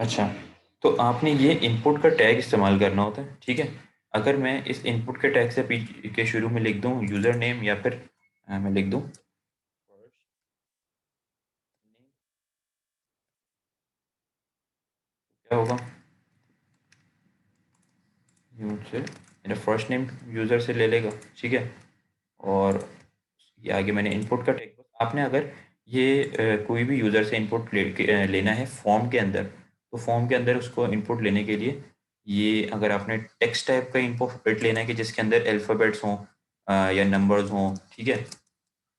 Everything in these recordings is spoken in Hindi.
अच्छा, तो आपने ये इनपुट का टैग इस्तेमाल करना होता है, ठीक है? अगर मैं इस इनपुट के टैग से के शुरू में लिख दूँ यूज़र नेम या फिर मैं लिख दूँ क्या होगा? ये मुझसे मेरा फर्स्ट नेम यूज़र से ले लेगा, ठीक है? और ये आगे मैंने इनपुट का टैग आपने अगर ये कोई भी यूज़र से इनपुट लेना है फॉर्म के अंदर, तो फॉर्म के अंदर उसको इनपुट लेने के लिए ये अगर आपने टेक्स्ट टाइप का इनपुट लेना है कि जिसके अंदर अल्फ़ाबेट्स हों या नंबर्स हों, ठीक है?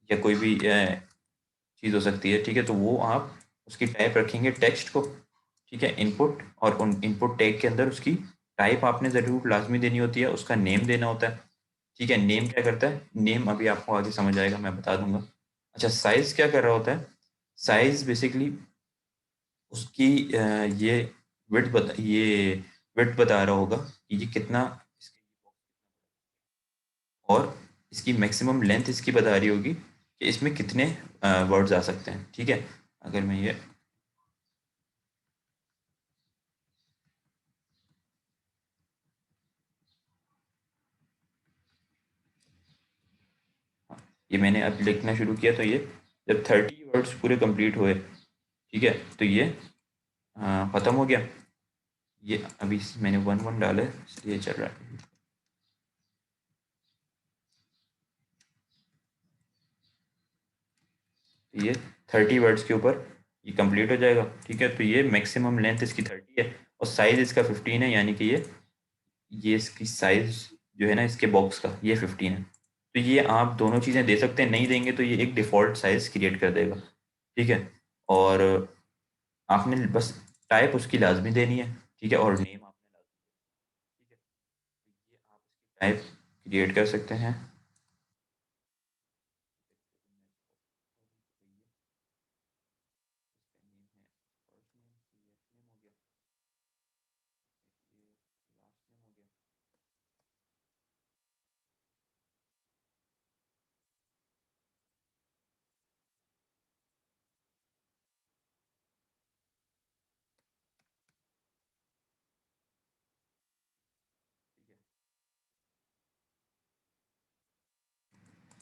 या कोई भी चीज़ हो सकती है, ठीक है? तो वो आप उसकी टाइप रखेंगे टेक्स्ट को, ठीक है? इनपुट और उन इनपुट टैग के अंदर उसकी टाइप आपने ज़रूर लाज़मी देनी होती है, उसका नेम देना होता है, ठीक है? नेम क्या करता है? नेम अभी आपको आगे समझ आएगा, मैं बता दूँगा। अच्छा, साइज़ क्या कर रहा होता है? साइज़ बेसिकली उसकी ये विड्थ बता रहा होगा कि ये कितना और इसकी मैक्सिमम लेंथ इसकी बता रही होगी कि इसमें कितने वर्ड्स आ सकते हैं, ठीक है? अगर मैं ये ये मैंने अब लिखना शुरू किया तो ये जब 30 वर्ड्स पूरे कंप्लीट हुए, ठीक है? तो ये ख़त्म हो गया। ये अभी मैंने 1 1 डाला है इसलिए चल रहा है। तो ये 30 वर्ड्स के ऊपर ये कंप्लीट हो जाएगा, ठीक है? तो ये मैक्सिमम लेंथ इसकी 30 है और साइज़ इसका 15 है, यानी कि ये इसकी साइज़ जो है ना इसके बॉक्स का ये 15 है। तो ये आप दोनों चीज़ें दे सकते हैं, नहीं देंगे तो ये एक डिफ़ॉल्ट साइज़ क्रिएट कर देगा, ठीक है? और आपने बस टाइप उसकी लाज़मी देनी है, ठीक है? और नेम आपने लाज़मी, ठीक है? तो ये आप इसकी टाइप क्रिएट कर सकते हैं। इसका नेम है फर्स्ट नेम, तो ये नेम हो गया, ये लास्ट नेम हो गया।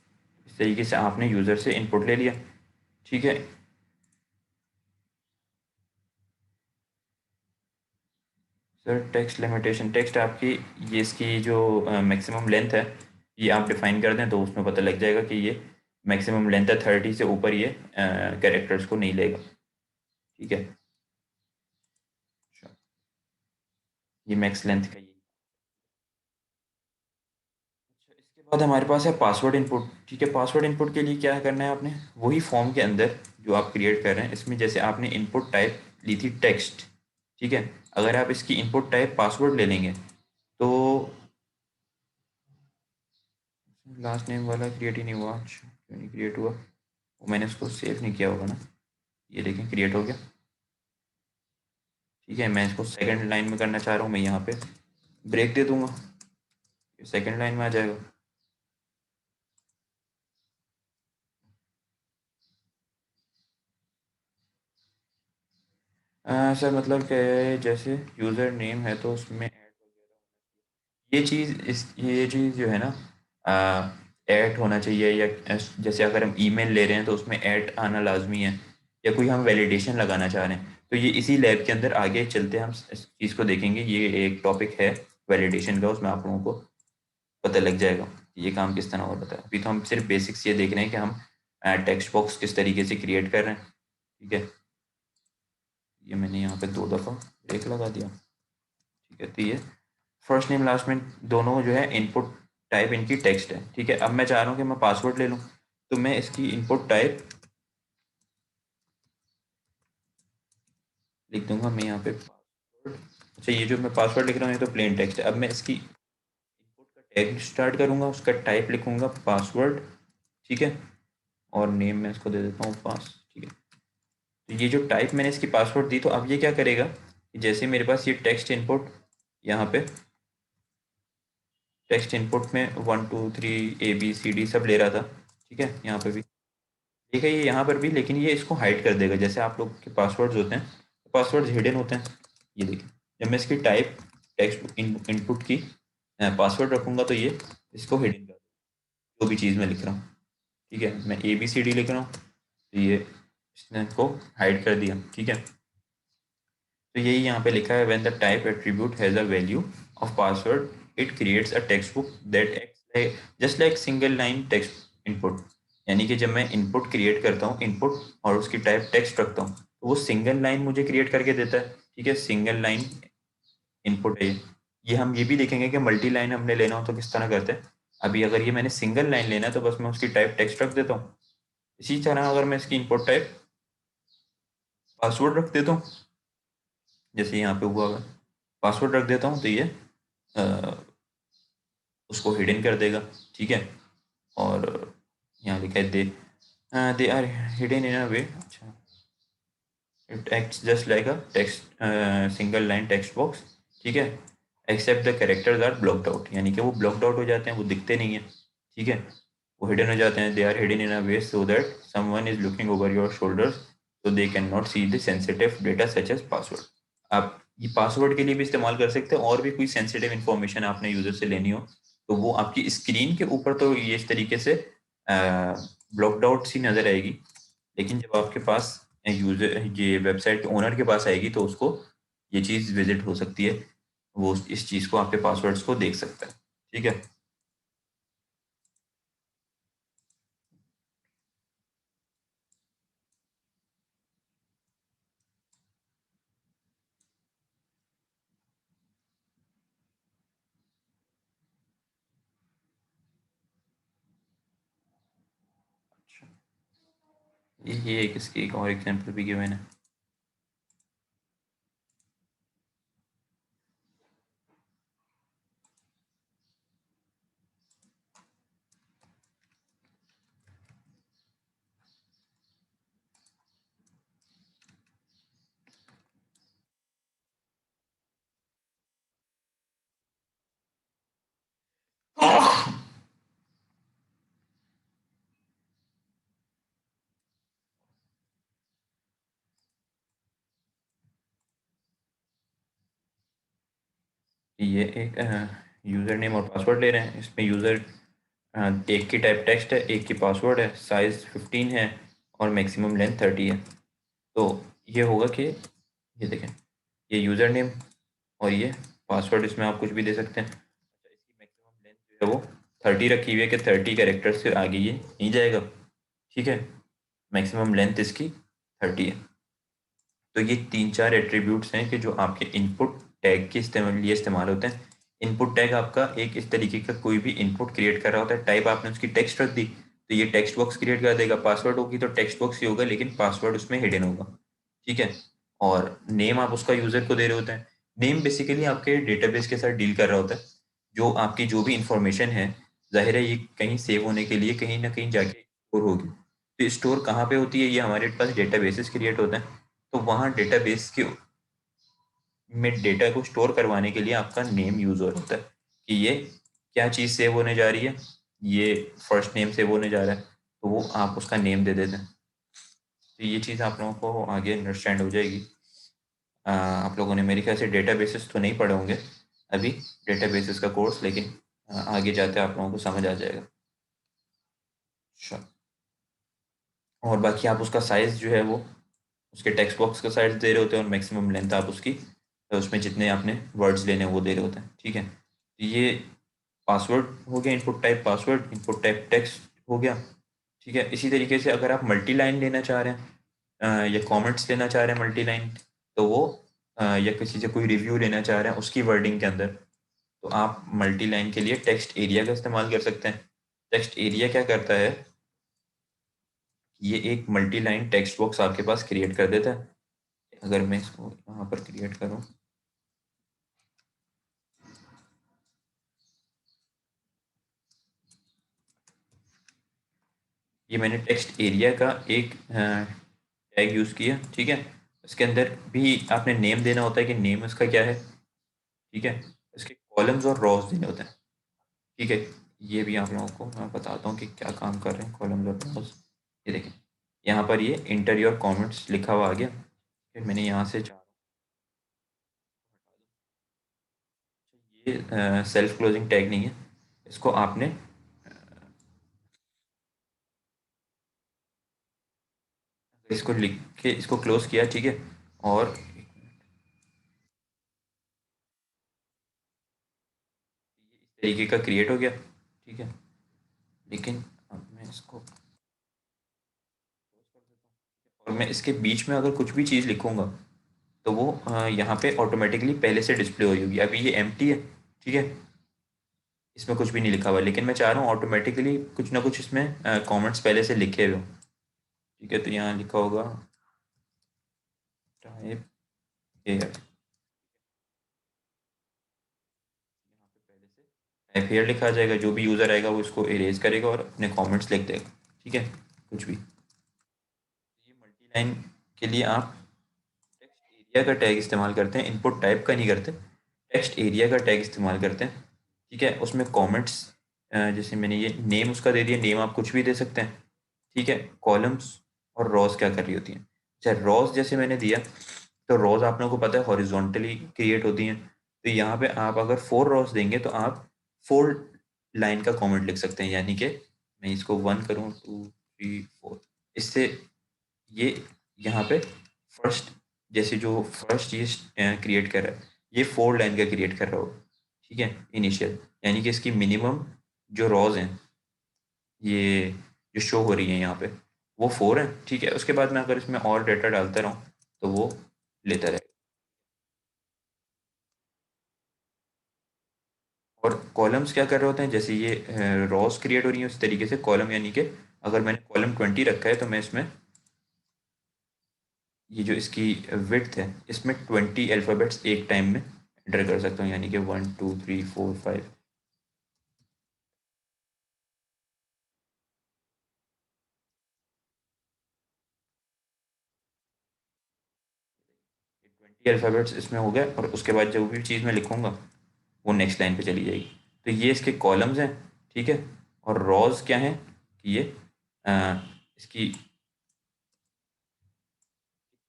ठीक है, इस तरीके से आपने यूज़र से इनपुट ले लिया, ठीक है? सर टेक्स्ट लिमिटेशन, टेक्स्ट आपकी ये इसकी जो मैक्सिमम लेंथ है ये आप डिफाइन कर दें तो उसमें पता लग जाएगा कि ये मैक्सिमम लेंथ है, 30 से ऊपर ये कैरेक्टर्स को नहीं लेगा, ठीक है? अच्छा, ये मैक्स लेंथ का ये। अच्छा, इसके बाद हमारे पास है पासवर्ड इनपुट, ठीक है? पासवर्ड इनपुट के लिए क्या करना है आपने, वही फॉर्म के अंदर जो आप क्रिएट कर रहे हैं इसमें जैसे आपने इनपुट टाइप ली थी टेक्स्ट, ठीक है? अगर आप इसकी इनपुट टाइप पासवर्ड ले लेंगे तो लास्ट नेम वाला क्रिएट ही नहीं हुआ। अच्छा, क्यों नहीं क्रिएट हुआ? वो मैंने उसको सेव नहीं किया होगा ना। ये देखें क्रिएट हो गया, ठीक है? मैं इसको सेकंड लाइन में करना चाह रहा हूँ, मैं यहाँ पे ब्रेक दे दूंगा, ये सेकंड लाइन में आ जाएगा। सर मतलब कि जैसे यूज़र नेम है तो उसमें ऐड वगैरह, ये चीज़ इस ये चीज़ जो है ना ऐड होना चाहिए, या जैसे अगर हम ईमेल ले रहे हैं तो उसमें ऐड आना लाजमी है, या कोई हम वैलिडेशन लगाना चाह रहे हैं तो ये इसी लैब के अंदर आगे चलते हम इस चीज़ को देखेंगे। ये एक टॉपिक है वैलिडेशन का, उसमें आप लोगों को पता लग जाएगा कि ये काम किस तरह होता है। अभी तो हम सिर्फ बेसिक्स ये देख रहे हैं कि हम टेक्स्ट बॉक्स किस तरीके से क्रिएट कर रहे हैं, ठीक है? ये मैंने यहाँ पे 2 दफ़ा ब्रेक लगा दिया, ठीक है? तो ये फर्स्ट नेम लास्ट नेम दोनों जो है इनपुट टाइप इनकी टेक्स्ट है, ठीक है? अब मैं चाह रहा हूँ कि मैं पासवर्ड ले लूँ, तो मैं इसकी इनपुट टाइप लिख दूंगा मैं यहाँ पे पासवर्ड। अच्छा, ये जो मैं पासवर्ड लिख रहा हूँ ये तो प्लेन टेक्स्ट है। अब मैं इसकी इनपुट का टैग स्टार्ट करूँगा, उसका टाइप लिखूंगा पासवर्ड, ठीक है? और नेम मैं इसको दे देता हूँ पास, ठीक है? तो ये जो टाइप मैंने इसकी पासवर्ड दी, तो अब ये क्या करेगा कि जैसे मेरे पास ये टेक्स्ट इनपुट यहाँ पे टेक्स्ट इनपुट में 1 2 3 ABCD सब ले रहा था, ठीक है? यहाँ पे भी ठीक है, ये यहाँ पर भी, लेकिन ये इसको हाइड कर देगा। जैसे आप लोग के पासवर्ड्स होते हैं, पासवर्ड्स हिडन होते हैं, ये देखिए, जब मैं इसकी टाइप टेक्स्ट इनपुट की पासवर्ड रखूँगा तो ये इसको हिडन कर जो भी चीज़ मैं लिख रहा हूँ, ठीक है। मैं ABCD लिख रहा हूँ तो ये इसने इसको हाइड कर दिया, ठीक है। तो यही यहाँ पे लिखा है, when the type attribute has a value of password it creates a text book that acts just like single line text input. यानी कि जब मैं इनपुट क्रिएट करता हूँ, इनपुट और उसकी टाइप टेक्स्ट रखता हूँ, तो वो सिंगल लाइन मुझे क्रिएट करके देता है, ठीक है। सिंगल लाइन इनपुट है ये हम ये भी देखेंगे कि मल्टी लाइन हमने लेना हो तो किस तरह करते हैं। अभी अगर ये मैंने सिंगल लाइन लेना है तो बस मैं उसकी टाइप टेक्स्ट रख देता हूँ। इसी तरह अगर मैं इसकी इनपुट टाइप पासवर्ड रख देता हूँ, जैसे यहाँ पे हुआ हुआ पासवर्ड रख देता हूँ, तो ये अ, उसको हिडन कर देगा, ठीक है। और यहाँ लिखा है दे are hidden in a way, अच्छा, it acts just like a text single line text box, ठीक है। Except the characters are blocked out, यानी कि वो ब्लॉक्ड आउट हो जाते हैं, वो दिखते नहीं है, ठीक है। वो हिडन हो जाते हैं, they are hidden in a way so that someone is looking over your shoulders so they can not see the sensitive data such as password. आप ये पासवर्ड के लिए भी इस्तेमाल कर सकते हैं, और भी कोई सेंसिटिव इन्फॉर्मेशन आपने यूजर से लेनी हो तो वो आपकी स्क्रीन के ऊपर तो ये इस तरीके से ब्लॉक्ड आउट सी नजर आएगी, लेकिन जब आपके पास यूजर ये वेबसाइट के ओनर के पास आएगी तो उसको ये चीज़ विजिट हो सकती है, वो इस चीज़ को आपके पासवर्ड्स को देख सकता है, ठीक है। अच्छा, ये एक इसकी एक और एग्जांपल भी गिवन है। ये एक यूज़र नेम और पासवर्ड ले रहे हैं, इसमें यूज़र एक की टाइप टेक्स्ट है, एक की पासवर्ड है, साइज़ 15 है और मैक्सिमम लेंथ 30 है। तो ये होगा कि ये देखें, ये यूज़र नेम और ये पासवर्ड, इसमें आप कुछ भी दे सकते हैं। अच्छा, इसकी मैक्सिमम लेंथ जो है वो 30 रखी हुई है कि 30 कैरेक्टर से आगे ये नहीं जाएगा, ठीक है। मैक्सिमम लेंथ इसकी 30 है। तो ये 3-4 एट्रीब्यूट्स हैं कि जो आपके इनपुट टैग के इस्तेमाल लिए इस्तेमाल होते हैं। इनपुट टैग आपका एक इस तरीके का कोई भी इनपुट क्रिएट कर रहा होता है, टाइप आपने उसकी टेक्स्ट रख दी तो ये टेक्स्ट बॉक्स क्रिएट कर देगा, पासवर्ड होगी तो टेक्स्ट बॉक्स ही होगा लेकिन पासवर्ड उसमें हिडन होगा, ठीक है। और नेम आप उसका यूजर को दे रहे होते हैं। नेम बेसिकली आपके डेटाबेस के साथ डील कर रहा होता है, जो आपकी जो भी इंफॉर्मेशन है, जाहिर है ये कहीं सेव होने के लिए कहीं ना कहीं जाके स्टोर होगी। तो स्टोर कहाँ पे होती है, ये हमारे पास डेटाबेसेस क्रिएट होते हैं, तो वहाँ डेटाबेस के में डेटा को स्टोर करवाने के लिए आपका नेम यूज हो होता है कि ये क्या चीज़ सेव होने जा रही है, ये फर्स्ट नेम सेव होने जा रहा है, तो वो आप उसका नेम दे देते हैं। तो ये चीज़ आप लोगों को आगे अंडरस्टैंड हो जाएगी। आप लोगों ने मेरे ख्याल से डेटाबेसेस तो नहीं पढ़े होंगे अभी, डेटाबेसेस का कोर्स, लेकिन आगे जाते आप लोगों को समझ आ जाएगा। अच्छा, और बाकी आप उसका साइज़ जो है वो उसके टेक्स्ट बॉक्स का साइज दे रहे होते हैं और मैक्सिमम लेंथ आप उसकी उसमें जितने आपने वर्ड्स लेने हैं वो दे रहे होते हैं, ठीक है। तो ये पासवर्ड हो गया, input type password, input type text हो गया, ठीक है। इसी तरीके से अगर आप मल्टी लाइन लेना चाह रहे हैं या कमेंट्स लेना चाह रहे हैं मल्टी लाइन, तो वो या किसी से कोई रिव्यू लेना चाह रहे हैं उसकी वर्डिंग के अंदर, तो आप मल्टी लाइन के लिए टेक्स्ट एरिया का इस्तेमाल कर सकते हैं। टेक्स्ट एरिया क्या करता है, ये एक मल्टी लाइन टेक्स्ट बॉक्स आपके पास क्रिएट कर देता है। अगर मैं इसको यहाँ पर क्रिएट करूँ, ये मैंने टेक्स्ट एरिया का एक टैग यूज़ किया, ठीक है। उसके अंदर भी आपने नेम देना होता है कि नेम उसका क्या है, ठीक है। इसके कॉलम्स और रॉज देने होते हैं, ठीक है। ये भी आप लोगों को मैं बताता हूँ कि क्या काम कर रहे हैं कॉलम्स और रॉज। ये देखें, यहाँ पर ये इंटर योर कमेंट्स लिखा हुआ आ गया, फिर मैंने यहाँ से ये सेल्फ क्लोजिंग टैग नहीं है, इसको आपने इसको लिख के इसको क्लोज किया, ठीक है। और इस तरीके का क्रिएट हो गया, ठीक है। लेकिन अब मैं इसको close कर देता हूँ और मैं इसके बीच में अगर कुछ भी चीज़ लिखूंगा तो वो यहाँ पे ऑटोमेटिकली पहले से डिस्प्ले हो होगी। अभी ये एम्प्टी है, ठीक है, इसमें कुछ भी नहीं लिखा हुआ, लेकिन मैं चाह रहा हूँ ऑटोमेटिकली कुछ ना कुछ इसमें कमेंट्स पहले से लिखे हुए हों, ठीक है। तो यहाँ लिखा होगा टाइप हेयर, यहाँ पे पहले से टाइप हेयर लिखा आ जाएगा। जो भी यूज़र आएगा वो इसको इरेज करेगा और अपने कमेंट्स लिख देगा, ठीक है, कुछ भी। ये मल्टी लाइन के लिए आप टेक्स्ट एरिया का टैग इस्तेमाल करते हैं, इनपुट टाइप का नहीं करते, टेक्स्ट एरिया का टैग इस्तेमाल करते हैं, ठीक है। उसमें कमेंट्स जैसे मैंने ये नेम उसका दे दिया, नेम आप कुछ भी दे सकते हैं, ठीक है। कॉलम्स और रॉज क्या कर रही होती हैं, अच्छा रॉज जैसे मैंने दिया, तो रॉज आप लोगों को पता है हॉरिजॉन्टली क्रिएट होती हैं। तो यहाँ पे आप अगर 4 रॉज देंगे तो आप 4 लाइन का कमेंट लिख सकते हैं, यानी कि मैं इसको 1 करूँ 2 3 4, इससे ये यहाँ पे फर्स्ट, जैसे जो फर्स्ट ये क्रिएट कर रहा है ये 4 लाइन का क्रिएट कर रहा हो, ठीक है, इनिशियल, यानी कि इसकी मिनिमम जो रॉज हैं ये जो शो हो रही है यहाँ पे वो 4 है, ठीक है। उसके बाद मैं अगर इसमें और डेटा डालता रहूँ तो वो लेता रहेगा। और कॉलम्स क्या कर रहे होते हैं, जैसे ये रॉस क्रिएट हो रही है उस तरीके से कॉलम, यानी कि अगर मैंने कॉलम 20 रखा है तो मैं इसमें ये जो इसकी विड्थ है इसमें 20 अल्फ़ाबेट्स एक टाइम में एंटर कर सकता हूँ, यानी कि 1 2 3 4 5। 20 अल्फ़ाबेट्स इसमें हो गए और उसके बाद जो भी चीज़ मैं लिखूंगा वो नेक्स्ट लाइन पे चली जाएगी। तो ये इसके कॉलम्स हैं, ठीक है। और रॉज क्या है कि ये अ, इसकी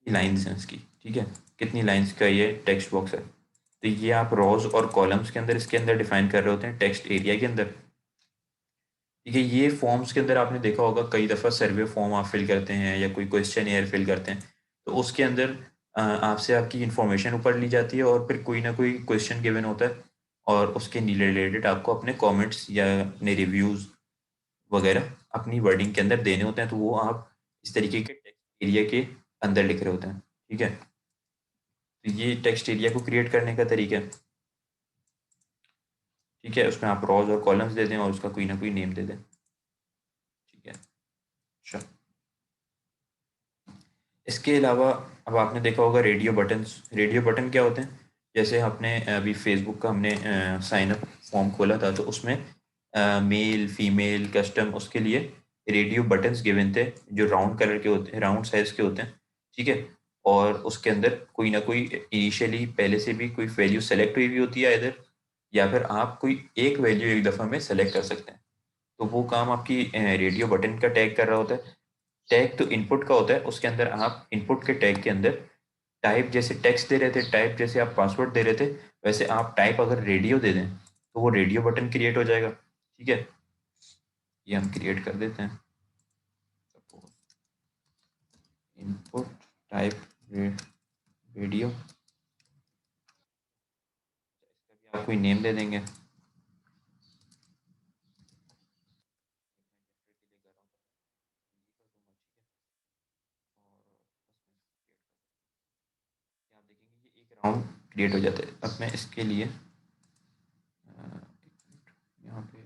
लाइंस हैं इसकी, ठीक है, कितनी लाइंस का ये टेक्स्ट बॉक्स है। तो ये आप रॉज और कॉलम्स के अंदर इसके अंदर डिफाइन कर रहे होते हैं टेक्स्ट एरिया के अंदर, ठीक है। ये फॉर्म्स के अंदर आपने देखा होगा कई दफ़ा सर्वे फॉर्म आप फिल करते हैं या कोई क्वेश्चन एयर फिल करते हैं, तो उसके अंदर आपसे आपकी इंफॉर्मेशन ऊपर ली जाती है और फिर कोई ना कोई क्वेश्चन गिवन होता है और उसके रिलेटेड आपको अपने कमेंट्स या अपने रिव्यूज़ वगैरह अपनी वर्डिंग के अंदर देने होते हैं, तो वो आप इस तरीके के टेक्स्ट एरिया के अंदर लिख रहे होते हैं, ठीक है। तो ये टेक्स्ट एरिया को क्रिएट करने का तरीका है, ठीक है। उसमें आप रॉज और कॉलम्स दे दें और उसका कोई ना कोई नेम दे दें, ठीक है। अच्छा, इसके अलावा अब आपने देखा होगा रेडियो बटन्स। रेडियो बटन क्या होते हैं, जैसे आपने अभी फेसबुक का हमने साइन अप फॉर्म खोला था तो उसमें मेल फीमेल कस्टम उसके लिए रेडियो बटन्स गिवन थे जो राउंड कलर के होते हैं, राउंड साइज के होते हैं, ठीक है। और उसके अंदर कोई ना कोई इनिशियली पहले से भी कोई वैल्यू सेलेक्ट हुई हुई होती है इधर, या फिर आप कोई एक वैल्यू एक दफ़ा में सेलेक्ट कर सकते हैं। तो वो काम आपकी रेडियो बटन का टैग कर रहा होता है। टैग तो इनपुट का होता है, उसके अंदर आप इनपुट के टैग के अंदर टाइप जैसे टेक्स्ट दे रहे थे, टाइप जैसे आप पासवर्ड दे रहे थे, वैसे आप टाइप अगर रेडियो दे दें तो वो रेडियो बटन क्रिएट हो जाएगा, ठीक है। ये हम क्रिएट कर देते हैं, इनपुट टाइप रेडियो, इसका भी आप कोई नेम दे देंगे। आप देखेंगे ये एक राउंड क्रिएट हो जाता है। अब मैं इसके लिए यहाँ पे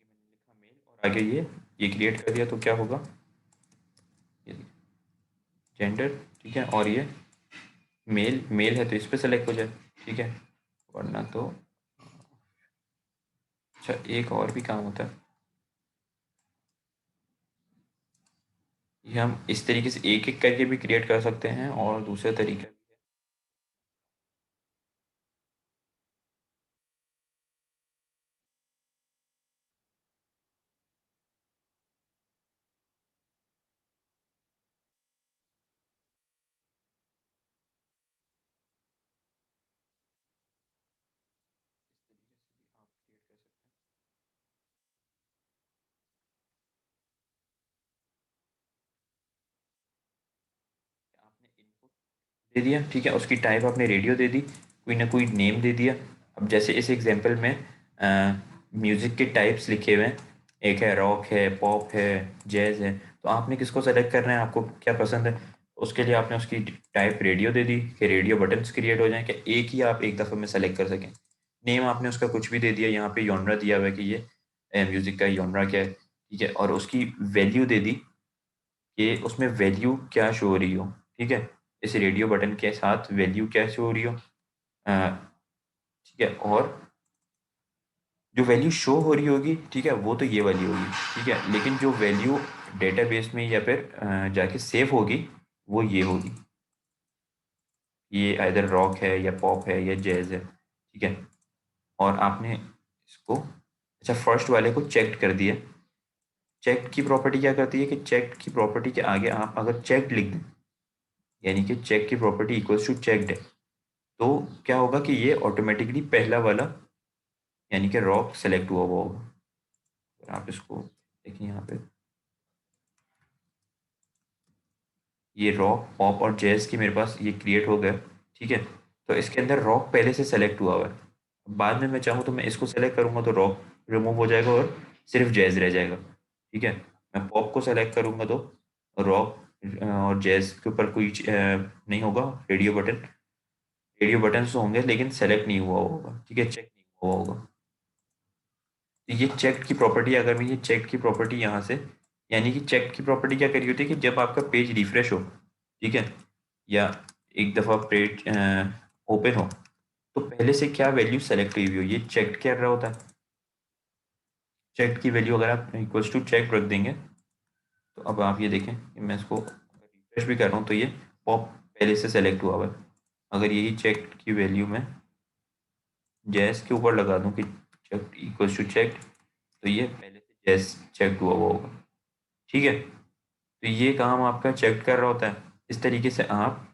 मैंने लिखा मेल और आगे ये क्रिएट कर दिया तो क्या होगा, ये जेंडर, ठीक है। और ये मेल मेल है तो इस पे सेलेक्ट हो जाए, ठीक है, वरना तो अच्छा एक और भी काम होता है। ये हम इस तरीके से एक-एक करके भी क्रिएट कर सकते हैं और दूसरा तरीका भी है। इस तरीके से भी आप क्रिएट कर सकते हैं। आपने इनपुट दे दिया, ठीक है, उसकी टाइप आपने रेडियो दे दी, कोई ना कोई नेम दे दिया। अब जैसे इस एग्जांपल में म्यूज़िक के टाइप्स लिखे हुए हैं, एक है रॉक है, पॉप है, जैज़ है, तो आपने किसको सेलेक्ट करना है, आपको क्या पसंद है। उसके लिए आपने उसकी टाइप रेडियो दे दी कि रेडियो बटन्स क्रिएट हो जाएं कि एक ही आप एक दफ़े में सेलेक्ट कर सकें। नेम आपने उसका कुछ भी दे दिया, यहाँ पे जॉनरा दिया हुआ है कि ये म्यूज़िक का जॉनरा क्या है, ठीक है, और उसकी वैल्यू दे दी कि उसमें वैल्यू क्या शो हो रही हो, ठीक है, इस रेडियो बटन के साथ वैल्यू क्या शो हो रही हो, ठीक है, और जो वैल्यू शो हो रही होगी, ठीक है, वो तो ये वाली होगी, ठीक है, लेकिन जो वैल्यू डेटाबेस में या फिर जाके सेव होगी, वो ये होगी, ये आइदर रॉक है या पॉप है या जैज है, ठीक है। और आपने इसको अच्छा फर्स्ट वाले को चेक कर दिया। चेक की प्रॉपर्टी क्या करती है कि चेक की प्रॉपर्टी के आगे आप अगर चेक लिख दें, यानी कि चेक की प्रॉपर्टी इक्वल्स टू चेक्ड है, तो क्या होगा कि ये ऑटोमेटिकली पहला वाला यानी कि रॉक सेलेक्ट हुआ हुआ होगा। अगर आप इसको देखिए यहाँ पे, ये रॉक पॉप और जैज की मेरे पास ये क्रिएट हो गया, ठीक है, तो इसके अंदर रॉक पहले से सेलेक्ट हुआ हुआ है। बाद में मैं चाहूँ तो मैं इसको सेलेक्ट करूंगा तो रॉक रिमूव हो जाएगा और सिर्फ जैज रह जाएगा, ठीक है। मैं पॉप को सेलेक्ट करूंगा तो रॉक और जैज के ऊपर कोई नहीं होगा, रेडियो बटन, रेडियो बटन तो होंगे लेकिन सेलेक्ट नहीं हुआ होगा, ठीक है, चेक नहीं हुआ होगा। तो ये चेक की प्रॉपर्टी, अगर मैं ये चेक की प्रॉपर्टी यहाँ से, यानी कि चेक की प्रॉपर्टी क्या करी होती है कि जब आपका पेज रिफ्रेश हो, ठीक है, या एक दफ़ा पेज ओपन हो, तो पहले से क्या वैल्यू सेलेक्ट हुई हुई हो ये चेक कर रहा होता है। चेक की वैल्यू अगर आप इक्वल्स टू चेक रख देंगे, तो अब आप ये देखें कि मैं इसको रिफ्रेश भी कर रहा हूँ तो ये पॉप पहले से सेलेक्ट हुआ हुआ है। अगर यही चेक की वैल्यू में जैस के ऊपर लगा दूँ कि चेक इक्वल्स टू चेक, तो ये पहले से जैस चेक हुआ हुआ होगा, ठीक है। तो ये काम आपका चेक कर रहा होता है। इस तरीके से आप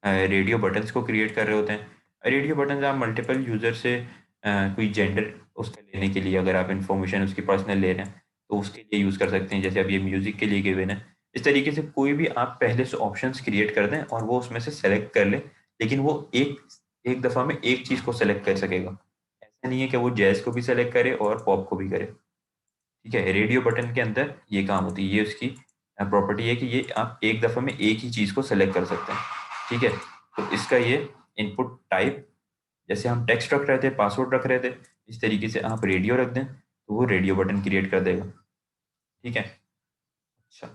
रेडियो बटन्स को क्रिएट कर रहे होते हैं। रेडियो बटन्स आप मल्टीपल यूज़र से कोई जेंडर उसका लेने के लिए, अगर आप इंफॉर्मेशन उसकी पर्सनल ले रहे हैं तो उसके लिए यूज़ कर सकते हैं, जैसे अब ये म्यूज़िक के लिए गिवन है। इस तरीके से कोई भी आप पहले से ऑप्शंस क्रिएट कर दें और वो उसमें से सेलेक्ट कर ले, लेकिन वो एक एक दफ़ा में एक चीज़ को सेलेक्ट कर सकेगा। ऐसा नहीं है कि वो जैज़ को भी सेलेक्ट करे और पॉप को भी करे। ठीक है, रेडियो बटन के अंदर ये काम होती है, ये उसकी प्रॉपर्टी है कि ये आप एक दफ़े में एक ही चीज़ को सेलेक्ट कर सकते हैं, ठीक है। तो इसका ये इनपुट टाइप, जैसे हम टेक्स्ट रख रहे थे, पासवर्ड रख रहे थे, इस तरीके से आप रेडियो रख दें तो वो रेडियो बटन क्रिएट कर देगा, ठीक है। अच्छा,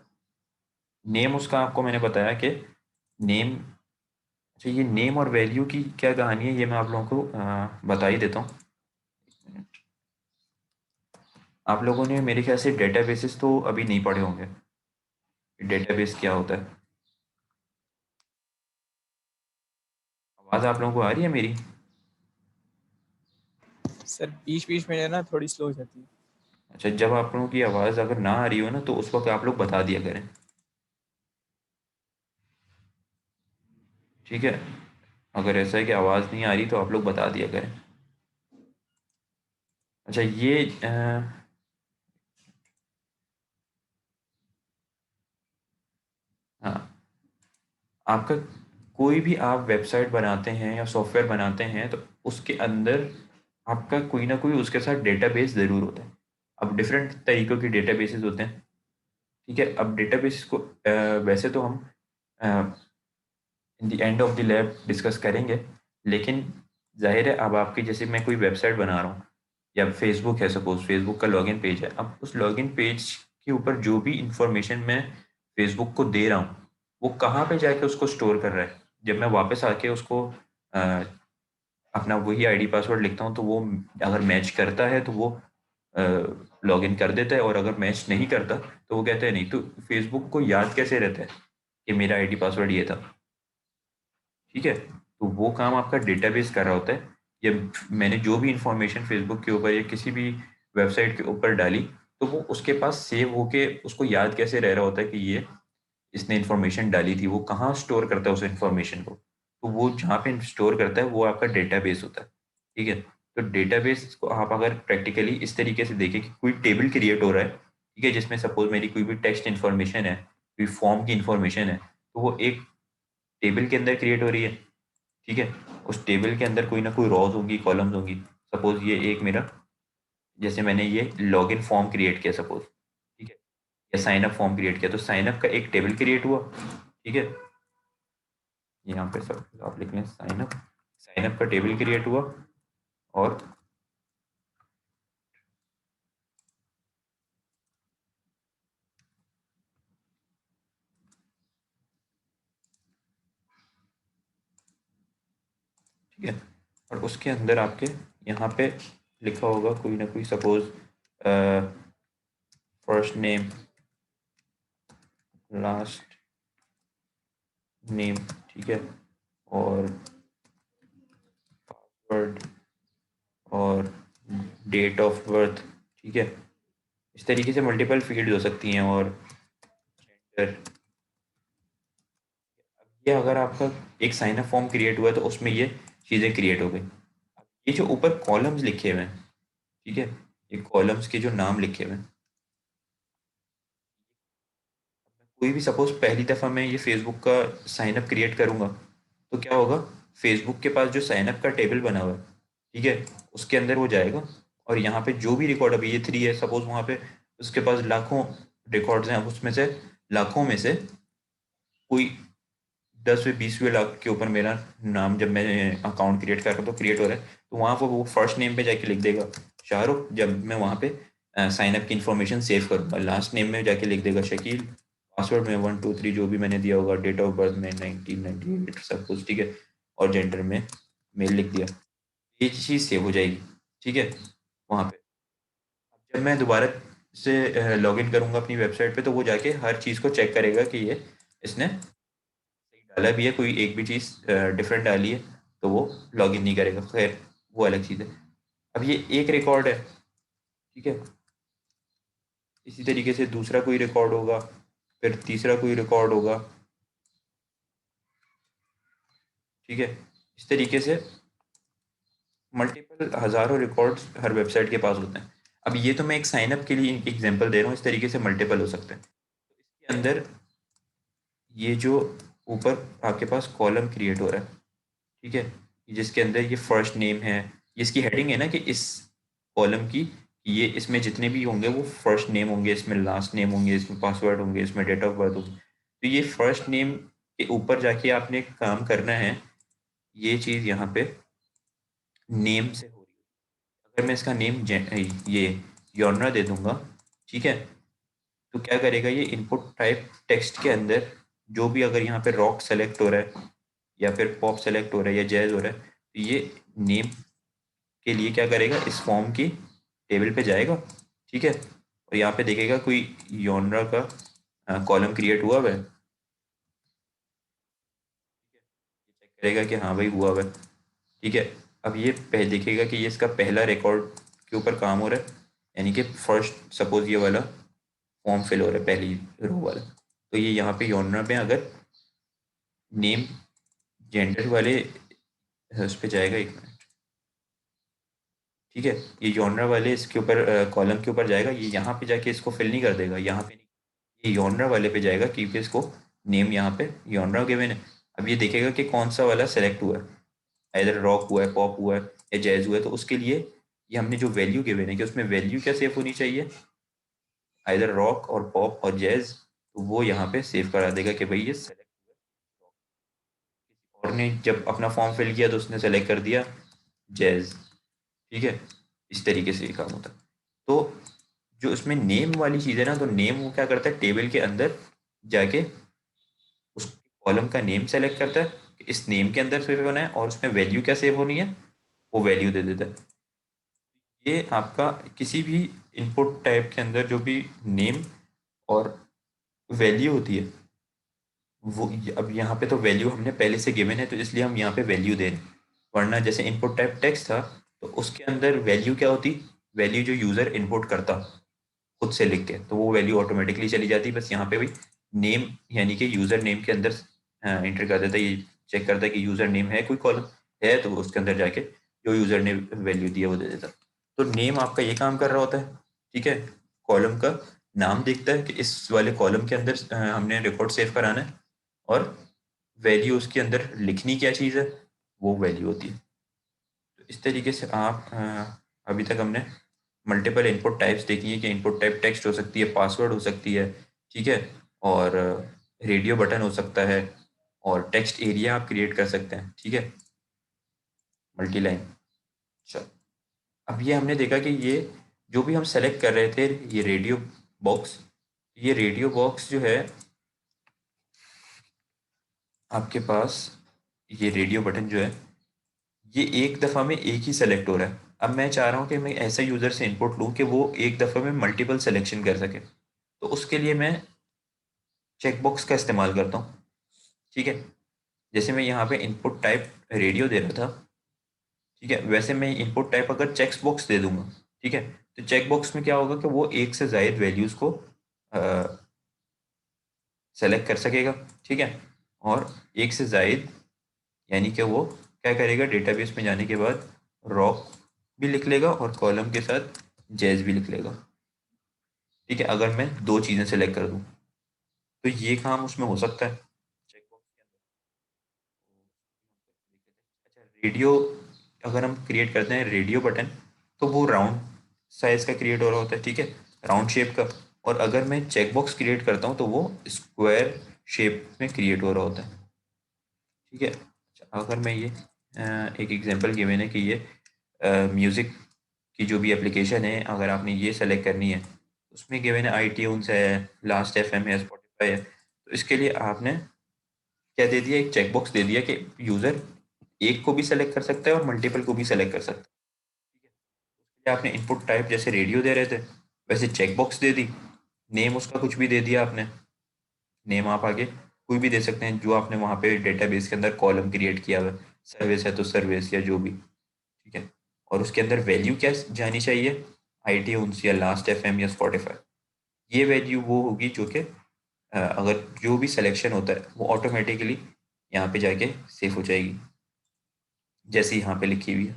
नेम उसका आपको मैंने बताया कि नेम, अच्छा ये नेम और वैल्यू की क्या कहानी है ये मैं आप लोगों को बता ही देता हूँ। आप लोगों ने मेरे ख्याल से डेटाबेसेस तो अभी नहीं पढ़े होंगे, डेटाबेस क्या होता है। आवाज़ आप लोगों को आ रही है मेरी? सर बीच बीच में ना थोड़ी स्लो हो जाती है। अच्छा, जब आप लोगों की आवाज़ अगर ना आ रही हो ना तो उस वक्त आप लोग बता दिया करें, ठीक है। अगर ऐसा है कि आवाज़ नहीं आ रही तो आप लोग बता दिया करें। अच्छा ये हाँ, आपका कोई भी आप वेबसाइट बनाते हैं या सॉफ्टवेयर बनाते हैं तो उसके अंदर आपका कोई ना कोई उसके साथ डेटाबेस ज़रूर होता है। अब डिफरेंट तरीक़ों के डेटाबेसेस होते हैं, ठीक है। अब डेटाबेस को वैसे तो हम in the end of the lab discuss करेंगे, लेकिन ज़ाहिर है अब आपकी जैसे मैं कोई वेबसाइट बना रहा हूँ या फेसबुक है, सपोज़ फेसबुक का लॉगिन पेज है, अब उस लॉगिन पेज के ऊपर जो भी इंफॉर्मेशन मैं फेसबुक को दे रहा हूँ, वो कहाँ पे जाके उसको स्टोर कर रहा है। जब मैं वापस आके उसको अ, अपना वही आईडी पासवर्ड लिखता हूँ तो वो अगर मैच करता है तो वो लॉगिन कर देता है, और अगर मैच नहीं करता तो वो कहता है नहीं। तो फेसबुक को याद कैसे रहता है कि मेरा आईडी पासवर्ड ये था? ठीक है, तो वो काम आपका डेटाबेस कर रहा होता है। या मैंने जो भी इंफॉर्मेशन फेसबुक के ऊपर या किसी भी वेबसाइट के ऊपर डाली, तो वो उसके पास सेव होके उसको याद कैसे रह रहा होता है कि ये इसने इंफॉर्मेशन डाली थी। वो कहाँ स्टोर करता है उस इंफॉर्मेशन को? तो वो जहाँ पे स्टोर करता है वो आपका डेटाबेस होता है। ठीक है, तो डेटाबेस को आप अगर प्रैक्टिकली इस तरीके से देखें कि कोई टेबल क्रिएट हो रहा है, ठीक है, जिसमें सपोज मेरी कोई भी टेक्स्ट इन्फॉर्मेशन है, कोई फॉर्म की इन्फॉर्मेशन है, तो वो एक टेबल के अंदर क्रिएट हो रही है। ठीक है, उस टेबल के अंदर कोई ना कोई रॉज होंगी, कॉलम्स होंगी। सपोज ये एक मेरा, जैसे मैंने ये लॉगिन फॉर्म क्रिएट किया सपोज, ठीक है, या साइन अप फॉर्म क्रिएट किया, तो साइन अप का एक टेबल क्रिएट हुआ। ठीक है, यहाँ पे सब आप लिख लें साइन अप, साइन अप का टेबल क्रिएट हुआ। और ठीक है, और उसके अंदर आपके यहाँ पे लिखा होगा कोई ना कोई, suppose first name, last name, ठीक है, और पासवर्ड, और डेट ऑफ बर्थ। ठीक है, इस तरीके से मल्टीपल फील्ड हो सकती हैं। और जेंडर। ये अगर आपका एक साइन अप फॉर्म क्रिएट हुआ है तो उसमें ये चीज़ें क्रिएट हो गई। ये जो ऊपर कॉलम्स लिखे हुए हैं, ठीक है, ये कॉलम्स के जो नाम लिखे हुए हैं, कोई भी सपोज पहली दफ़ा मैं ये फेसबुक का साइन अप क्रिएट करूंगा, तो क्या होगा? फेसबुक के पास जो साइन अप का टेबल बना हुआ है, ठीक है, उसके अंदर वो जाएगा। और यहाँ पे जो भी रिकॉर्ड, अभी ये 3 है सपोज, वहाँ पे उसके पास लाखों रिकॉर्ड्स हैं, अब उसमें से लाखों में से कोई 10वें 20वें लाख के ऊपर मेरा नाम, जब मैं अकाउंट क्रिएट कर रहा हूँ तो क्रिएट हो रहा है, तो वहाँ पर वो फर्स्ट नेम पे जाके लिख देगा शाहरुख। जब मैं वहाँ पे साइन अप की इन्फॉर्मेशन सेव करूँगा, लास्ट नेम में जाके लिख देगा शकील, पासवर्ड में 1 2 3 जो भी मैंने दिया होगा, डेट ऑफ बर्थ में 1998 सब कुछ, ठीक है, और जेंडर में मेल लिख दिया। ये चीज़ सेव हो जाएगी, ठीक है, वहाँ पे। जब मैं दोबारा से लॉगिन करूँगा अपनी वेबसाइट पे, तो वो जाके हर चीज़ को चेक करेगा कि ये इसने सही डाला भी है, कोई एक भी चीज़ डिफरेंट डाली है तो वो लॉगिन नहीं करेगा। खैर, वो अलग चीज़ है। अब ये एक रिकॉर्ड है, ठीक है, इसी तरीके से दूसरा कोई रिकॉर्ड होगा, फिर तीसरा कोई रिकॉर्ड होगा। ठीक है, इस तरीके से मल्टीपल हज़ारों रिकॉर्ड्स हर वेबसाइट के पास होते हैं। अब ये तो मैं एक साइन अप के लिए एग्जांपल दे रहा हूँ, इस तरीके से मल्टीपल हो सकते हैं। तो इसके अंदर ये जो ऊपर आपके पास कॉलम क्रिएट हो रहा है, ठीक है, जिसके अंदर ये फर्स्ट नेम है, ये इसकी हेडिंग है ना कि इस कॉलम की, ये इसमें जितने भी होंगे वो फर्स्ट नेम होंगे, इसमें लास्ट नेम होंगे, इसमें पासवर्ड होंगे, इसमें डेट ऑफ बर्थ होगी। तो ये फर्स्ट नेम के ऊपर जाके आपने काम करना है। ये चीज़ यहाँ पे नेम से हो रही है। अगर मैं इसका नेम ये यॉनरा दे दूंगा, ठीक है, तो क्या करेगा ये इनपुट टाइप टेक्स्ट के अंदर, जो भी अगर यहाँ पे रॉक सेलेक्ट हो रहा है या फिर पॉप सेलेक्ट हो रहा है या जैज हो रहा है, तो ये नेम के लिए क्या करेगा, इस फॉर्म की टेबल पे जाएगा, ठीक है, और यहाँ पे देखेगा कोई यॉनरा का कॉलम क्रिएट हुआ हुआ है, चेक करेगा कि हाँ भाई हुआ हुआ है। ठीक है, अब ये पहले देखेगा कि ये इसका पहला रिकॉर्ड के ऊपर काम हो रहा है, यानी कि फर्स्ट सपोज ये वाला फॉर्म फिल हो रहा है, पहली रो वाला, तो ये यहाँ पे यॉनरा में अगर नेम जेंडर वाले उस पे जाएगा, एक मिनट, ठीक है, ये जॉनरा वाले इसके ऊपर कॉलम के ऊपर जाएगा, ये यहाँ पे जाके इसको फिल नहीं कर देगा, यहाँ पे नहीं, ये जॉनरा वाले पे जाएगा क्योंकि इसको नेम यहाँ पे जॉनरा गिवन है। अब ये देखेगा कि कौन सा वाला सेलेक्ट हुआ है, इधर रॉक हुआ है, पॉप हुआ है या जैज हुआ है, तो उसके लिए ये हमने जो वैल्यू गिवन है कि उसमें वैल्यू क्या सेव होनी चाहिए, इधर रॉक और पॉप और जैज, तो वो यहाँ पे सेव करा देगा कि भाई ये सेलेक्ट हुआ है। किसी और ने जब अपना फॉर्म फिल किया तो उसने सेलेक्ट कर दिया जैज। ठीक है, इस तरीके से ये काम होता है। तो जो उसमें नेम वाली चीज़ है ना, तो नेम वो क्या करता है, टेबल के अंदर जाके उस कॉलम का नेम सेलेक्ट करता है कि इस नेम के अंदर सेव होना है, और उसमें वैल्यू क्या सेव होनी है, वो वैल्यू दे देता है। ये आपका किसी भी इनपुट टाइप के अंदर जो भी नेम और वैल्यू होती है वो अब यहाँ पे तो वैल्यू हमने पहले से गिवन है, तो इसलिए हम यहाँ पे वैल्यू दे रहे हैं। वरना जैसे इनपुट टाइप टेक्स्ट था तो उसके अंदर वैल्यू क्या होती, वैल्यू जो यूज़र इनपुट करता खुद से लिख के, तो वो वैल्यू ऑटोमेटिकली चली जाती। बस यहाँ पे भी नेम यानी कि यूज़र नेम के अंदर एंटर कर देता है, ये चेक करता है कि यूज़र नेम है, कोई कॉलम है, तो उसके अंदर जाके जो यूज़र ने वैल्यू दी है वो दे देता। तो नेम आपका ये काम कर रहा होता है, ठीक है। कॉलम का नाम देखता है कि इस वाले कॉलम के अंदर हमने रिकॉर्ड सेव कराना है, और वैल्यू उसके अंदर लिखनी क्या चीज़ है, वो वैल्यू होती है। तो इस तरीके से आप अभी तक हमने मल्टीपल इनपुट टाइप्स देखी है कि इनपुट टाइप टेक्स्ट हो सकती है, पासवर्ड हो सकती है, ठीक है, और रेडियो बटन हो सकता है, और टेक्स्ट एरिया आप क्रिएट कर सकते हैं, ठीक है, मल्टी लाइन। चलो, अब ये हमने देखा कि ये जो भी हम सेलेक्ट कर रहे थे, ये रेडियो बॉक्स जो है आपके पास, ये रेडियो बटन जो है ये एक दफ़ा में एक ही सेलेक्ट हो रहा है। अब मैं चाह रहा हूँ कि मैं ऐसे यूज़र से इनपुट लूँ कि वो एक दफ़ा में मल्टीपल सिलेक्शन कर सके, तो उसके लिए मैं चेकबॉक्स का इस्तेमाल करता हूँ, ठीक है। जैसे मैं यहाँ पे इनपुट टाइप रेडियो दे रहा था, ठीक है, वैसे मैं इनपुट टाइप अगर चेक बॉक्स दे दूंगा, ठीक है, तो चेक बॉक्स में क्या होगा कि वो एक से ज़ायद वैल्यूज़ को सेलेक्ट कर सकेगा, ठीक है, और एक से ज़ायद यानी कि वो क्या करेगा, डेटाबेस में जाने के बाद रॉक भी लिख लेगा और कॉलम के साथ जैज़ भी लिख लेगा, ठीक है, अगर मैं दो चीज़ें सेलेक्ट कर दूँ तो ये काम उसमें हो सकता है चेकबॉक्स के अंदर। अच्छा, रेडियो अगर हम क्रिएट करते हैं रेडियो बटन, तो वो राउंड साइज का क्रिएट हो रहा होता है, ठीक है, राउंड शेप का। और अगर मैं चेकबॉक्स क्रिएट करता हूँ तो वो स्क्वायर शेप में क्रिएट हो रहा होता है, ठीक है। अच्छा, अगर मैं ये एक एग्जांपल गिवन है कि ये म्यूज़िक की जो भी एप्लीकेशन है, अगर आपने ये सेलेक्ट करनी है, उसमें गिवन है iTunes है, लास्ट एफएम है, स्पॉटिफाई है, तो इसके लिए आपने क्या दे दिया, एक चेकबॉक्स दे दिया कि यूज़र एक को भी सेलेक्ट कर सकता है और मल्टीपल को भी सेलेक्ट कर सकता है, ठीक है। उसके लिए आपने इनपुट टाइप जैसे रेडियो दे रहे थे वैसे चेकबॉक्स दे दी, नेम उसका कुछ भी दे दिया आपने, नेम आप आगे कोई भी दे सकते हैं जो आपने वहाँ पे डेटाबेस के अंदर कॉलम क्रिएट किया हुआ है, सर्विस है तो सर्विस या जो भी, ठीक है। और उसके अंदर वैल्यू क्या जानी चाहिए, iTunes या लास्ट एफएम या स्पॉटिफाई। ये वैल्यू वो होगी जो कि अगर जो भी सिलेक्शन होता है वो ऑटोमेटिकली यहाँ पे जाके सेव हो जाएगी, जैसे यहाँ पे लिखी हुई है,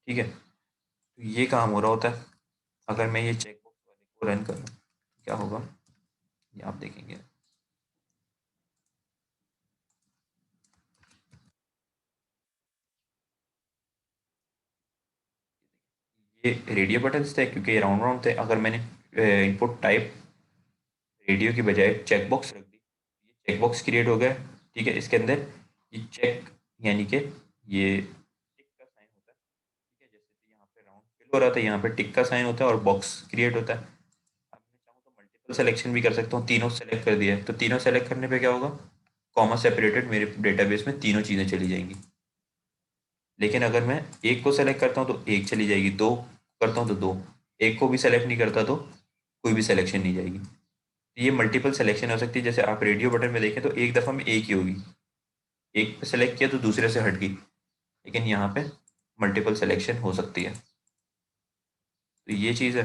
ठीक है। तो ये काम हो रहा होता है। अगर मैं ये चेकबॉक्स वाले को रन करूँ तो क्या होगा, ये आप देखेंगे। ये रेडियो बटन्स थे क्योंकि ये राउंड राउंड थे। अगर मैंने इनपुट टाइप रेडियो की बजाय चेकबॉक्स रख दी, ये चेकबॉक्स क्रिएट हो गया, ठीक है। इसके अंदर ये चेक यानी कि ये टिक का साइन होता है, ठीक है, जैसे कि यहाँ पे राउंड फिल हो रहा था, यहाँ पे टिक का साइन होता है और बॉक्स क्रिएट होता है। अब मैं चाहूँ तो मल्टीपल सिलेक्शन भी कर सकता हूँ, तीनों सेलेक्ट कर दिया है तो तीनों सेलेक्ट करने पे क्या होगा, कॉमा सेपरेटेड मेरे डेटाबेस में तीनों चीज़ें चली जाएंगी। लेकिन अगर मैं एक को सेलेक्ट करता हूँ तो एक चली जाएगी, दो करता हूँ तो दो, एक को भी सेलेक्ट नहीं करता तो कोई भी सिलेक्शन नहीं जाएगी। ये मल्टीपल सिलेक्शन हो सकती है, जैसे आप रेडियो बटन में देखें तो एक दफ़ा में एक ही होगी, एक पे सेलेक्ट किया तो दूसरे से हट गई, लेकिन यहाँ पे मल्टीपल सिलेक्शन हो सकती है। तो ये चीज़ है।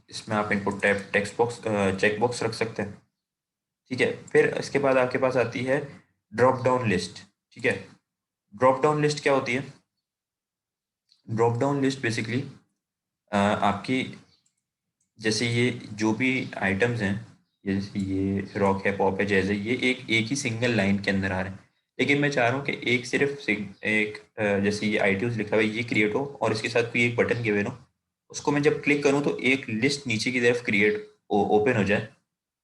इसमें आप input tab text box check box रख सकते हैं, ठीक है। फिर इसके बाद आपके पास आती है ड्रॉप डाउन लिस्ट, ठीक है। ड्रॉप डाउन लिस्ट क्या होती है, ड्रॉप डाउन लिस्ट बेसिकली आपकी, जैसे ये जो भी आइटम्स हैं, जैसे ये रॉक है, पॉप है, जैसे ये एक एक ही सिंगल लाइन के अंदर आ रहे हैं, लेकिन मैं चाह रहा हूँ कि एक सिर्फ एक जैसे ये iTunes लिखा हुआ है ये क्रिएट हो और इसके साथ कोई एक बटन गिवन हो, उसको मैं जब क्लिक करूँ तो एक लिस्ट नीचे की तरफ क्रिएट ओपन हो जाए,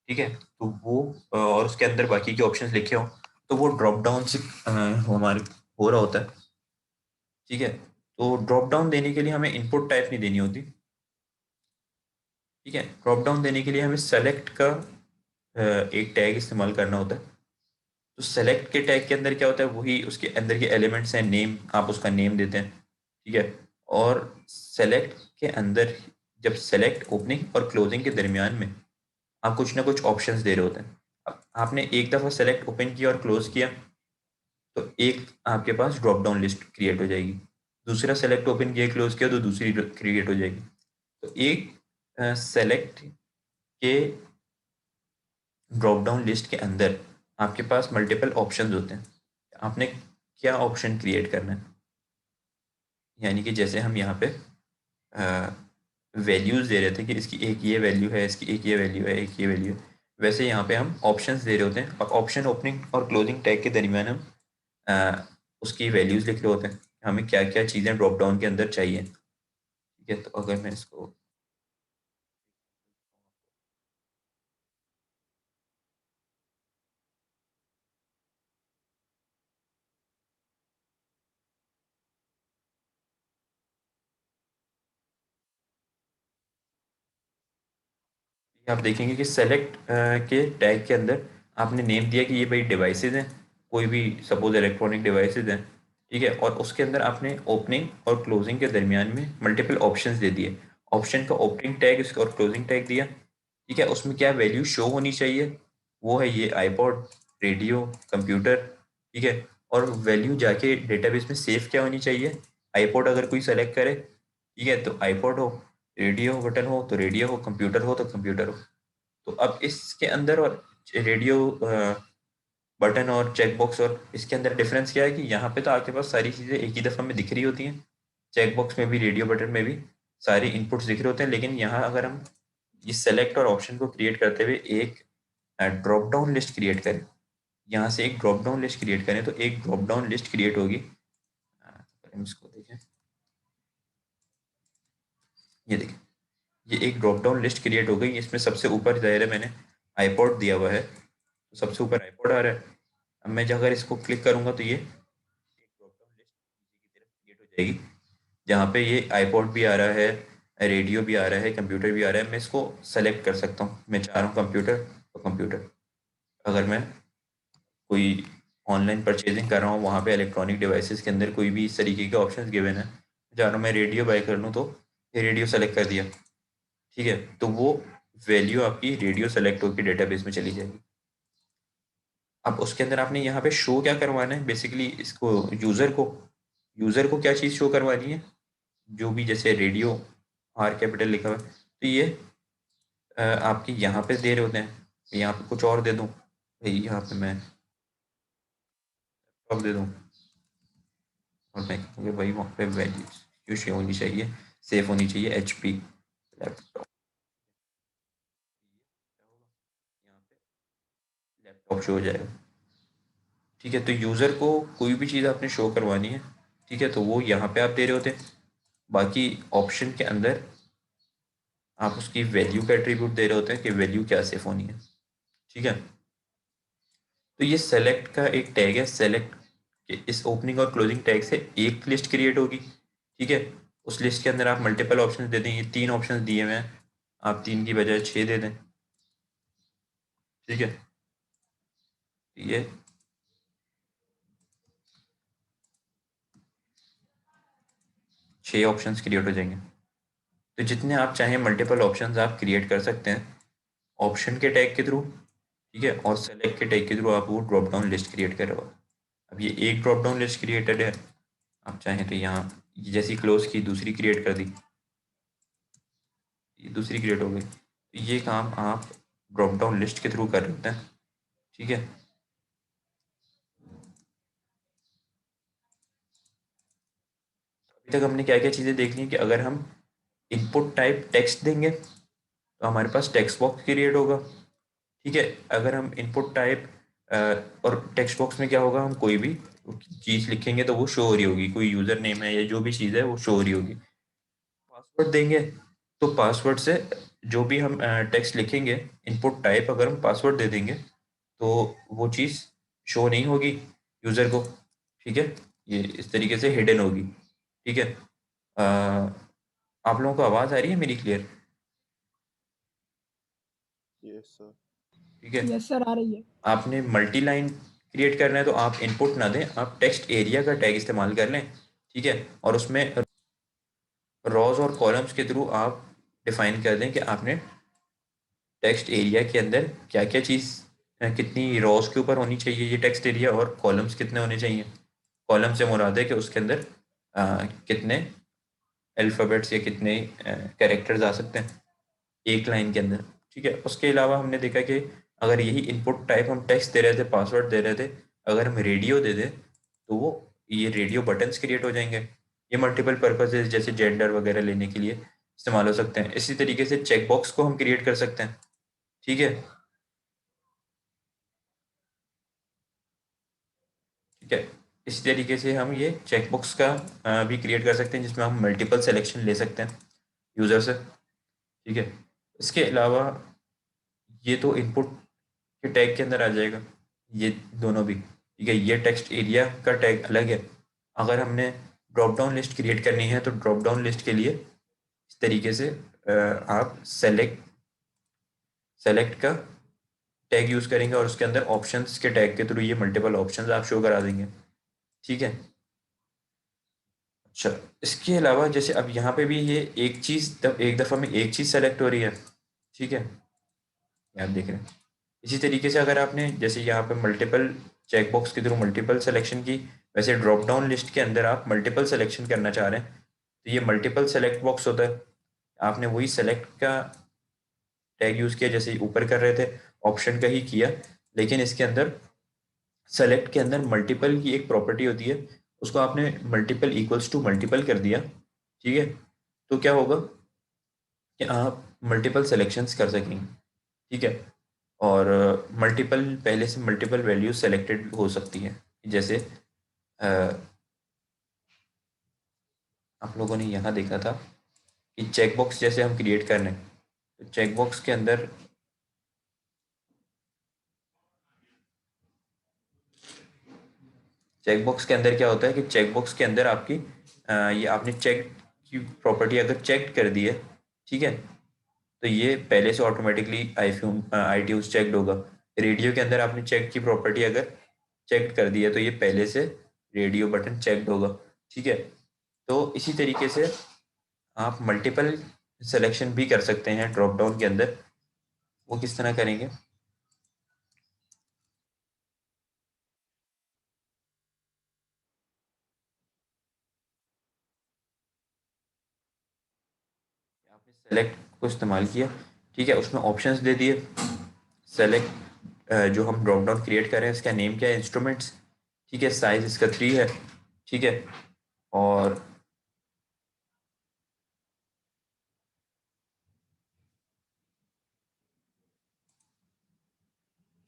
ठीक है। तो वो और उसके अंदर बाकी के ऑप्शंस लिखे हों, तो वो ड्रॉप डाउन से हमारे हो रहा होता है, ठीक है। तो ड्रॉप डाउन देने के लिए हमें इनपुट टाइप नहीं देनी होती, ठीक है। ड्रॉप डाउन देने के लिए हमें सेलेक्ट का एक टैग इस्तेमाल करना होता है। तो सेलेक्ट के टैग के अंदर क्या होता है, वही उसके अंदर के एलिमेंट्स हैं, नेम आप उसका नेम देते हैं, ठीक है। और सेलेक्ट के अंदर जब सेलेक्ट ओपनिंग और क्लोजिंग के दरमियान में आप कुछ ना कुछ ऑप्शंस दे रहे होते हैं। अब आपने एक दफ़ा सेलेक्ट ओपन किया और क्लोज किया तो एक आपके पास ड्रॉप डाउन लिस्ट क्रिएट हो जाएगी। दूसरा सेलेक्ट ओपन किया क्लोज किया तो दूसरी क्रिएट हो जाएगी। तो एक सेलेक्ट के ड्रॉप डाउन लिस्ट के अंदर आपके पास मल्टीपल ऑप्शंस होते हैं। आपने क्या ऑप्शन क्रिएट करना है, यानी कि जैसे हम यहाँ पे वैल्यूज़ दे रहे थे कि इसकी एक ये वैल्यू है, इसकी एक ये वैल्यू है, एक ये वैल्यू है, वैसे यहाँ पे हम ऑप्शंस दे रहे होते हैं और ऑप्शन ओपनिंग और क्लोजिंग टैग के दरमियान हम उसकी वैल्यूज़ लिख रहे होते हैं, हमें क्या क्या चीज़ें ड्रॉप डाउन के अंदर चाहिए। ठीक है, तो अगर मैं इसको आप देखेंगे कि सेलेक्ट के टैग के अंदर आपने नेम दिया कि ये भाई डिवाइसेस हैं, कोई भी सपोज इलेक्ट्रॉनिक डिवाइसेस हैं। ठीक है, और उसके अंदर आपने ओपनिंग और क्लोजिंग के दरमियान में मल्टीपल ऑप्शंस दे दिए। ऑप्शन का ओपनिंग टैग और क्लोजिंग टैग दिया। ठीक है, उसमें क्या वैल्यू शो होनी चाहिए, वो है ये आईपॉड, रेडियो, कंप्यूटर। ठीक है, और वैल्यू जाके डेटाबेस में सेव क्या होनी चाहिए, आईपॉड अगर कोई सेलेक्ट करे, ठीक है, तो आईपॉड हो, रेडियो बटन हो तो रेडियो हो, कंप्यूटर हो तो कंप्यूटर हो। तो अब इसके अंदर और रेडियो बटन और चेकबॉक्स और इसके अंदर डिफरेंस क्या है कि यहाँ पे तो आपके पास सारी चीज़ें एक ही दफ़ा में दिख रही होती हैं, चेकबॉक्स में भी रेडियो बटन में भी सारे इनपुट्स दिख रहे होते हैं। लेकिन यहाँ अगर हम इस सेलेक्ट और ऑप्शन को क्रिएट करते हुए एक ड्रॉप डाउन लिस्ट क्रिएट करें, यहाँ से एक ड्रॉप डाउन लिस्ट क्रिएट करें तो एक ड्रॉप डाउन लिस्ट क्रिएट होगी। हम इसको देखें, ये देखें, ये एक ड्रॉप डाउन लिस्ट क्रिएट हो गई। इसमें सबसे ऊपर ज़ाहिर है मैंने आईपॉड दिया हुआ है, तो सबसे ऊपर आईपॉड आ रहा है। अब मैं अगर इसको क्लिक करूंगा तो ये एक ड्रॉप डाउन लिस्ट नीचे की तरफ क्रिएट हो जाएगी, जहाँ पे ये आईपॉड भी आ रहा है, रेडियो भी आ रहा है, कंप्यूटर भी आ रहा है। मैं इसको सेलेक्ट कर सकता हूँ, मैं चाह रहा हूँ कंप्यूटर तो कंप्यूटर। अगर मैं कोई ऑनलाइन परचेजिंग कर रहा हूँ, वहाँ पे इलेक्ट्रॉनिक डिवाइसेस के अंदर कोई भी इस तरीके के ऑप्शंस गिवन है, चाह रहा हूँ मैं रेडियो बाय कर लूँ तो ये रेडियो सेलेक्ट कर दिया। ठीक है, तो वो वैल्यू आपकी रेडियो सेलेक्ट होकर डेटाबेस में चली जाएगी। अब उसके अंदर आपने यहाँ पे शो क्या करवाना है, बेसिकली इसको यूज़र को क्या चीज़ शो करवानी है, जो भी जैसे रेडियो आर कैपिटल लिखा हुआ है तो ये आपके यहाँ पे दे रहे होते हैं। यहाँ पे कुछ और दे दूँ भाई, यहाँ पे मैं अब दे दूँ और मैं कहूँगा भाई वहाँ पे वैल्यूज जो शो होनी चाहिए, सेफ होनी चाहिए, HP लैपटॉप, यहाँ पे लैपटॉप शो हो जाएगा। ठीक है, तो यूज़र को कोई भी चीज़ आपने शो करवानी है, ठीक है, तो वो यहाँ पे आप दे रहे होते हैं। बाकी ऑप्शन के अंदर आप उसकी वैल्यू का एट्रीब्यूट दे रहे होते हैं कि वैल्यू क्या सेफ होनी है। ठीक है, तो ये सेलेक्ट का एक टैग है, सेलेक्ट के इस ओपनिंग और क्लोजिंग टैग से एक लिस्ट क्रिएट होगी। ठीक है, उस लिस्ट के अंदर आप मल्टीपल ऑप्शंस दे दें, ये 3 ऑप्शंस दिए हुए हैं, आप 3 की बजाय 6 दे दें। ठीक है, ये 6 ऑप्शंस क्रिएट हो जाएंगे। तो जितने आप चाहें मल्टीपल ऑप्शंस आप क्रिएट कर सकते हैं ऑप्शन के टैग के थ्रू। ठीक है, और सेलेक्ट के टैग के थ्रू आप वो ड्रॉप डाउन लिस्ट क्रिएट कर रहे हो। अब ये एक ड्रॉप डाउन लिस्ट क्रिएटेड है, आप चाहें तो यहाँ जैसी क्लोज की दूसरी क्रिएट कर दी, ये दूसरी क्रिएट हो गई। तो ये काम आप ड्रॉप डाउन लिस्ट के थ्रू कर सकते हैं। ठीक है, अभी तक हमने क्या क्या चीज़ें देख ली कि अगर हम इनपुट टाइप टेक्स्ट देंगे तो हमारे पास टेक्स्ट बॉक्स क्रिएट होगा। ठीक है, अगर हम इनपुट टाइप और टेक्स्ट बॉक्स में क्या होगा, हम कोई भी चीज़ लिखेंगे तो वो शो हो रही होगी, कोई यूज़र नेम है या जो भी चीज़ है वो शो हो रही होगी। पासवर्ड देंगे तो पासवर्ड से जो भी हम टेक्स्ट लिखेंगे, इनपुट टाइप अगर हम पासवर्ड दे देंगे तो वो चीज़ शो नहीं होगी यूज़र को। ठीक है, ये इस तरीके से हिडन होगी। ठीक है, आप लोगों को आवाज़ आ रही है मेरी क्लियर? Yes sir. ठीक है, यस सर, आ रही है। आपने मल्टी लाइन क्रिएट करना है तो आप इनपुट ना दें, आप टेक्स्ट एरिया का टैग इस्तेमाल कर लें। ठीक है, और उसमें कॉलम्स के थ्रू आप डिफाइन कर दें कि आपने टेक्स्ट एरिया के अंदर क्या क्या चीज़ कितनी रोज के ऊपर होनी चाहिए ये टेक्स्ट एरिया, और कॉलम्स कितने होने चाहिए। कॉलम से मुराद है कि उसके अंदर कितने अल्फ़ाबेट्स या कितने कैरेक्टर्स आ सकते हैं एक लाइन के अंदर। ठीक है, उसके अलावा हमने देखा कि अगर यही इनपुट टाइप हम टेक्स्ट दे रहे थे, पासवर्ड दे रहे थे, अगर हम रेडियो दे दें तो वो ये रेडियो बटन्स क्रिएट हो जाएंगे। ये मल्टीपल पर्पसेस जैसे जेंडर वगैरह लेने के लिए इस्तेमाल हो सकते हैं। इसी तरीके से चेक बॉक्स को हम क्रिएट कर सकते हैं। ठीक है, ठीक है, इसी तरीके से हम ये चेक बॉक्स का भी क्रिएट कर सकते हैं जिसमें हम मल्टीपल सिलेक्शन ले सकते हैं यूज़र से। ठीक है, इसके अलावा ये तो इनपुट के टैग के अंदर आ जाएगा, ये दोनों भी। ठीक है, ये टेक्स्ट एरिया का टैग अलग है। अगर हमने ड्रॉप डाउन लिस्ट क्रिएट करनी है तो ड्रॉप डाउन लिस्ट के लिए इस तरीके से आप सेलेक्ट का टैग यूज़ करेंगे और उसके अंदर ऑप्शंस के टैग के थ्रू ये मल्टीपल ऑप्शंस आप शो करा देंगे। ठीक है, अच्छा, इसके अलावा जैसे अब यहाँ पे भी ये एक चीज़ एक दफ़ा में एक चीज़ सेलेक्ट हो रही है। ठीक है, ये आप देख रहे हैं। इसी तरीके से अगर आपने जैसे यहाँ पे मल्टीपल चेक बॉक्स के थ्रू मल्टीपल सिलेक्शन की, वैसे ड्रॉप डाउन लिस्ट के अंदर आप मल्टीपल सिलेक्शन करना चाह रहे हैं तो ये मल्टीपल सेलेक्ट बॉक्स होता है। आपने वही सेलेक्ट का टैग यूज़ किया जैसे ऊपर कर रहे थे, ऑप्शन का ही किया, लेकिन इसके अंदर सेलेक्ट के अंदर मल्टीपल की एक प्रॉपर्टी होती है, उसको आपने मल्टीपल इक्वल्स टू मल्टीपल कर दिया। ठीक है, तो क्या होगा कि आप मल्टीपल सेलेक्शंस कर सकेंगे। ठीक है, और मल्टीपल पहले से मल्टीपल वैल्यूज सेलेक्टेड हो सकती है। जैसे अ, आप लोगों ने यहाँ देखा था कि चेक बॉक्स जैसे हम क्रिएट कर रहे हैं तो चेक बॉक्स के अंदर क्या होता है कि चेक बॉक्स के अंदर आपकी ये आपने चेक की प्रॉपर्टी अगर चेक कर दी है, ठीक है, तो ये पहले से ऑटोमेटिकली iTunes चेक्ड होगा। रेडियो के अंदर आपने चेक की प्रॉपर्टी अगर चेक कर दी है तो ये पहले से रेडियो बटन चेक्ड होगा। ठीक है, तो इसी तरीके से आप मल्टीपल सिलेक्शन भी कर सकते हैं ड्रॉप डाउन के अंदर। वो किस तरह करेंगे, आपने सेलेक्ट को इस्तेमाल किया। ठीक है, उसमें ऑप्शंस दे दिए। सेलेक्ट जो हम ड्रॉप डाउन क्रिएट कर रहे हैं इसका नेम क्या है, इंस्ट्रूमेंट्स। ठीक है, साइज इसका 3 है। ठीक है, और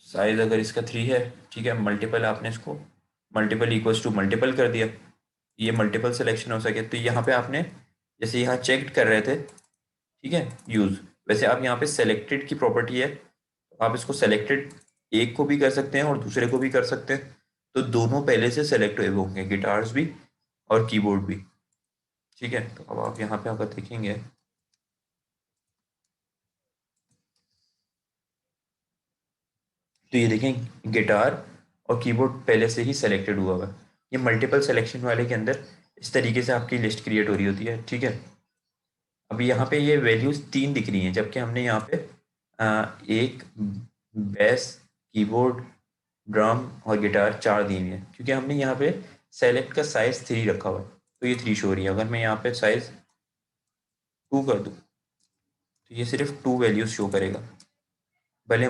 साइज अगर इसका 3 है, ठीक है, मल्टीपल आपने इसको मल्टीपल इक्वल्स टू मल्टीपल कर दिया, ये मल्टीपल सिलेक्शन हो सके। तो यहाँ पे आपने जैसे यहाँ चेक कर रहे थे, ठीक है, यूज़, वैसे आप यहाँ पे सेलेक्टेड की प्रॉपर्टी है तो आप इसको सेलेक्टेड एक को भी कर सकते हैं और दूसरे को भी कर सकते हैं। तो दोनों पहले से सेलेक्ट हुए होंगे, गिटार्स भी और कीबोर्ड भी। ठीक है, तो अब आप यहाँ पे अगर देखेंगे तो ये देखें गिटार और कीबोर्ड पहले से ही सेलेक्टेड हुआ हुआ है। ये मल्टीपल सिलेक्शन वाले के अंदर इस तरीके से आपकी लिस्ट क्रिएट हो रही होती है। ठीक है, अभी यहाँ पे ये वैल्यूज 3 दिख रही हैं जबकि हमने यहाँ पे एक बेस, कीबोर्ड, ड्रम और गिटार 4 दी हुई है क्योंकि हमने यहाँ पे सेलेक्ट का साइज 3 रखा हुआ है तो ये 3 शो हो रही है। अगर मैं यहाँ पे साइज 2 कर दूँ तो ये सिर्फ 2 वैल्यूज शो करेगा, भले